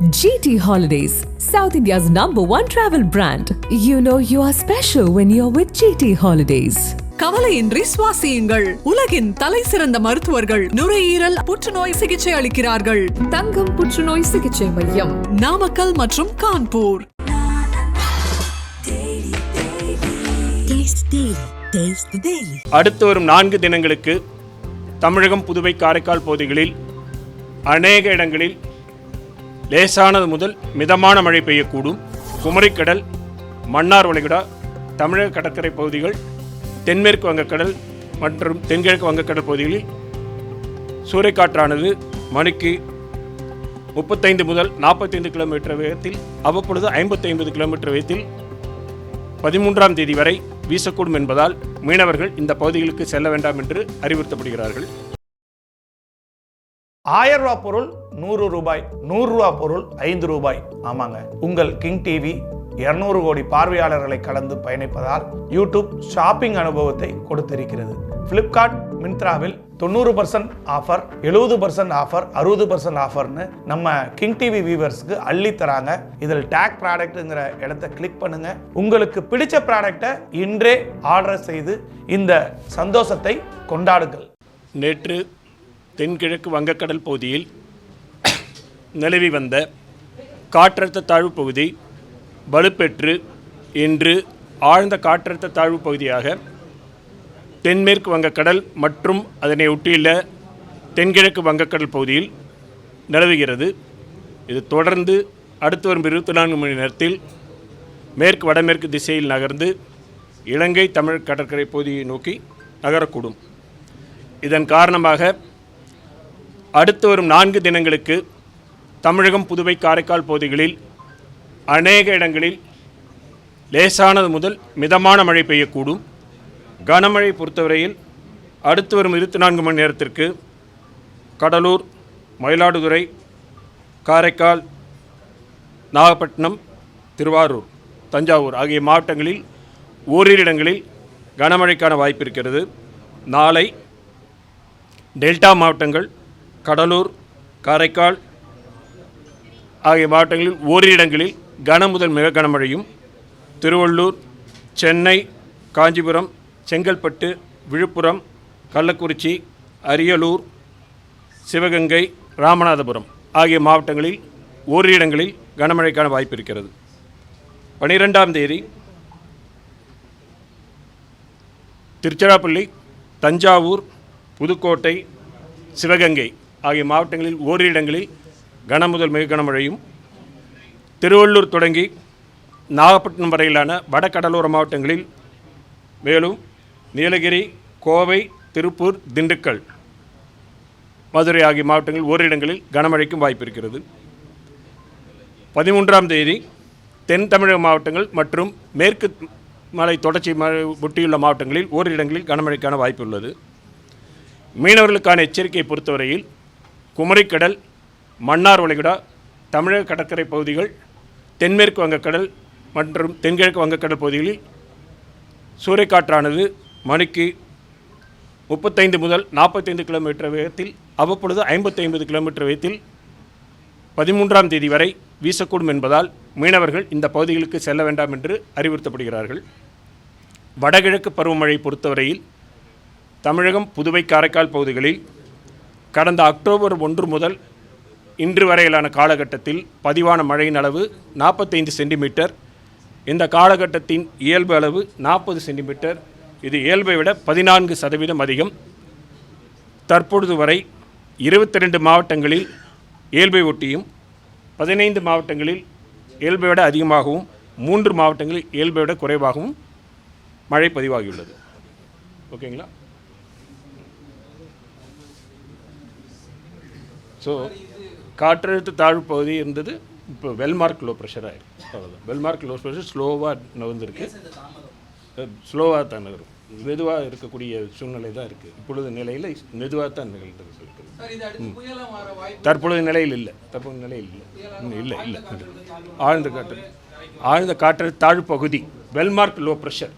GT Holidays, South India's #1 travel brand. You know you are special when you're with GT Holidays. கவலையின்றி சுவாசியுங்கள். உலகின் தலை சிறந்த மருத்துவர்கள் நுரையீரல் புற்றுநோய் சிகிச்சை அளிக்கிறார்கள். தங்கம் புற்றுநோய் சிகிச்சை மையம், நாமக்கல் மற்றும் கான்பூர். அடுத்து வரும் 4 தினங்களுக்கு தமிழகம், புதுவை, காரைக்கால் பகுதிகளில் அநேக இடங்களில் லேசானது முதல் மிதமான மழை பெய்யக்கூடும். குமரிக்கடல், மன்னார் வளைகுடா, தமிழக கடற்கரை பகுதிகள், தென்மேற்கு வங்கக்கடல் மற்றும் தென்கிழக்கு வங்கக்கடல் பகுதிகளில் சூறைக்காற்றானது மணிக்கு 35 முதல் 45 கிலோமீட்டர் வேகத்தில், அவ்வப்பொழுது 50 கிலோமீட்டர் வேகத்தில் 13ஆம் தேதி வரை வீசக்கூடும் என்பதால் மீனவர்கள் இந்த பகுதிகளுக்கு செல்ல வேண்டாம் என்று அறிவுறுத்தப்படுகிறார்கள். 1000 ரூபா பொருள் 100 ரூபாய், 100 ரூபா பொருள் 5 ரூபாய். ஆமாங்க, உங்கள் கிங் டிவி 200 கோடி பார்வையாளர்களை கடந்து பயணிப்பதால் யூடியூப் ஷாப்பிங் அனுபவத்தை கொடுத்திருக்கிறது. பிளிப்கார்ட், மிந்த்ராவில் 90% ஆஃபர், 70% ஆஃபர், 60% ஆஃபர்னு நம்ம கிங் டிவி வியூவர்ஸ்க்கு அள்ளி தராங்க. இதில் டேக் ப்ராடக்ட்ங்கிற இடத்தை கிளிக் பண்ணுங்க. உங்களுக்கு பிடிச்ச ப்ராடக்டை இன்றே ஆர்டர் செய்து இந்த சந்தோஷத்தை கொண்டாடுங்கள். நேற்று தென்கிழக்கு வங்கக்கடல் பகுதியில் நிலவி வந்த காற்றழுத்த தாழ்வு பகுதி வலுப்பெற்று இன்று ஆழ்ந்த காற்றழுத்த தாழ்வு பகுதியாக தென்மேற்கு வங்கக்கடல் மற்றும் அதனை ஒட்டியுள்ள தென்கிழக்கு வங்கக்கடல் பகுதியில் நிலவுகிறது. இது தொடர்ந்து அடுத்து வரும் 24 மணி நேரத்தில் மேற்கு வடமேற்கு திசையில் நகர்ந்து இலங்கை தமிழ் கடற்கரை பகுதியை நோக்கி நகரக்கூடும். இதன் காரணமாக அடுத்து வரும் 4 தினங்களுக்கு தமிழகம், புதுவை, காரைக்கால் பகுதிகளில் அநேக இடங்களில் லேசானது முதல் மிதமான மழை பெய்யக்கூடும். கனமழை பொறுத்தவரையில் அடுத்து வரும் 24 மணி நேரத்திற்கு கடலூர், மயிலாடுதுறை, காரைக்கால், நாகப்பட்டினம், திருவாரூர், தஞ்சாவூர் ஆகிய மாவட்டங்களில் ஓரிரு இடங்களில் கனமழைக்கான வாய்ப்பு இருக்கிறது. நாளை டெல்டா மாவட்டங்கள், கடலூர், காரைக்கால் ஆகிய மாவட்டங்களில் ஓரிரு இடங்களில் கன முதல் மிக கனமழையும், திருவள்ளூர், சென்னை, காஞ்சிபுரம், செங்கல்பட்டு, விழுப்புரம், கள்ளக்குறிச்சி, அரியலூர், சிவகங்கை, ராமநாதபுரம் ஆகிய மாவட்டங்களில் ஓரிரு இடங்களில் கனமழைக்கான வாய்ப்பு இருக்கிறது. 12ஆம் தேதி திருச்சிராப்பள்ளி, தஞ்சாவூர், புதுக்கோட்டை, சிவகங்கை ஆகிய மாவட்டங்களில் ஓரிரு இடங்களில் கன முதல் மிக கனமழையும், திருவள்ளூர் தொடங்கி நாகப்பட்டினம் வரையிலான வடகடலோர மாவட்டங்களில், மேலும் நீலகிரி, கோவை, திருப்பூர், திண்டுக்கல், மதுரை ஆகிய மாவட்டங்களில் ஓரிரு இடங்களில் கனமழைக்கும் வாய்ப்பு இருக்கிறது. 13ஆம் தேதி தென் தமிழக மாவட்டங்கள் மற்றும் மேற்கு மலை தொடர்ச்சி ஒட்டியுள்ள மாவட்டங்களில் ஓரிரு இடங்களில் கனமழைக்கான வாய்ப்பு உள்ளது. மீனவர்களுக்கான எச்சரிக்கையை பொறுத்தவரையில் குமரிக்கடல், மன்னார் வளைகுடா, தமிழக கடற்கரை பகுதிகள், தென்மேற்கு வங்கக்கடல் மற்றும் தென்கிழக்கு வங்கக்கடல் பகுதிகளில் சூறைக்காற்றானது மணிக்கு 35 முதல் 45 கிலோமீட்டர் வேகத்தில், அவ்வப்பொழுது 50 கிலோமீட்டர் வேகத்தில் 13ஆம் தேதி வரை வீசக்கூடும் என்பதால் மீனவர்கள் இந்த பகுதிகளுக்கு செல்ல வேண்டாம் என்று அறிவுறுத்தப்படுகிறார்கள். வடகிழக்கு பருவமழை பொறுத்தவரையில் தமிழகம், புதுவை, காரைக்கால் பகுதிகளில் கடந்த அக்டோபர் 1 முதல் இன்று வரையிலான காலகட்டத்தில் பதிவான மழையின் அளவு 45 சென்டிமீட்டர். இந்த காலகட்டத்தின் இயல்பு அளவு 40 சென்டிமீட்டர். இது இயல்பை விட 14% அதிகம். தற்பொழுது வரை 22 மாவட்டங்களில் இயல்பை ஒட்டியும், 15 மாவட்டங்களில் இயல்பை விட அதிகமாகவும், 3 மாவட்டங்களில் இயல்பை விட குறைவாகவும் மழை பதிவாகியுள்ளது. ஓகேங்களா? ஸோ காற்றழுத்த தாழ்வு பகுதி இருந்தது, இப்போ வெல்மார்க் லோ ப்ரெஷராக இருக்குது. அவ்வளோதான். வெல்மார்க் லோ ப்ரெஷர் ஸ்லோவாக நகர்ந்துருக்கு, ஸ்லோவாக தான் நகரும், மெதுவாக இருக்கக்கூடிய சூழ்நிலை தான் இருக்குது. இப்பொழுது நிலையில் மெதுவாக தான் நிகழ்ந்து இருக்குது. தற்பொழுது நிலையில் இல்லை, இல்லை ஆழ்ந்த காற்றழுத்த தாழ்வு பகுதி வெல்மார்க் லோ ப்ரெஷர்,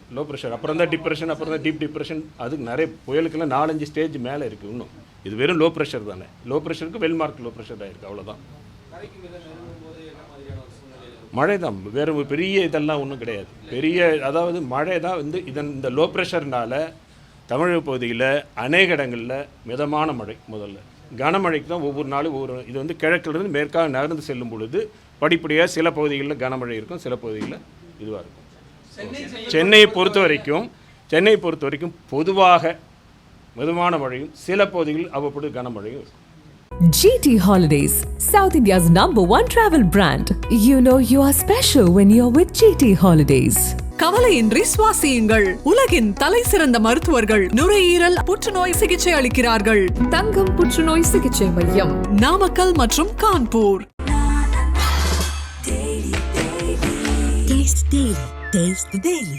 அப்புறம் தான் டிப்ரெஷன், அப்புறம் தான் டீப் டிப்ரெஷன். அது நிறைய புயலுக்கெல்லாம் 4-5 ஸ்டேஜ் மேலே இருக்குது. இன்னும் இது வெறும் லோ ப்ரெஷர் தானே. லோ ப்ரெஷருக்கு வெல்மார்க் லோ ப்ரெஷர் ஆகிருக்கு, அவ்வளோதான். மழை தான், வேறு பெரிய இதெல்லாம் ஒன்றும் கிடையாது. அதாவது மழை தான் இந்த லோ ப்ரெஷர்னால தமிழக பகுதியில் அநேக இடங்களில் மிதமான மழை, முதல்ல கனமழைக்கு தான் ஒவ்வொரு நாளும் இது கிழக்கிலிருந்து மேற்காக நகர்ந்து செல்லும் பொழுது படிப்படியாக சில பகுதிகளில் கனமழை இருக்கும், சில பகுதிகளில் இதுவாக இருக்கும். சென்னையை பொறுத்த வரைக்கும் பொதுவாக மிதமான மழையும் சில பகுதிகளில் அவ்வப்பொழுது கனமழையும் இருக்கும். GT Holidays, South India's #1 travel brand. You know you are special when you're with GT Holidays. கவலையின்றி சுவாசியுங்கள். உலகின் தலை சிறந்த மருத்துவர்கள் நுரையீரல் புற்றுநோய் சிகிச்சை அளிக்கிறார்கள். தங்கம் புற்றுநோய் சிகிச்சை மையம், நாமக்கல் மற்றும் கான்பூர். Taste the Daily.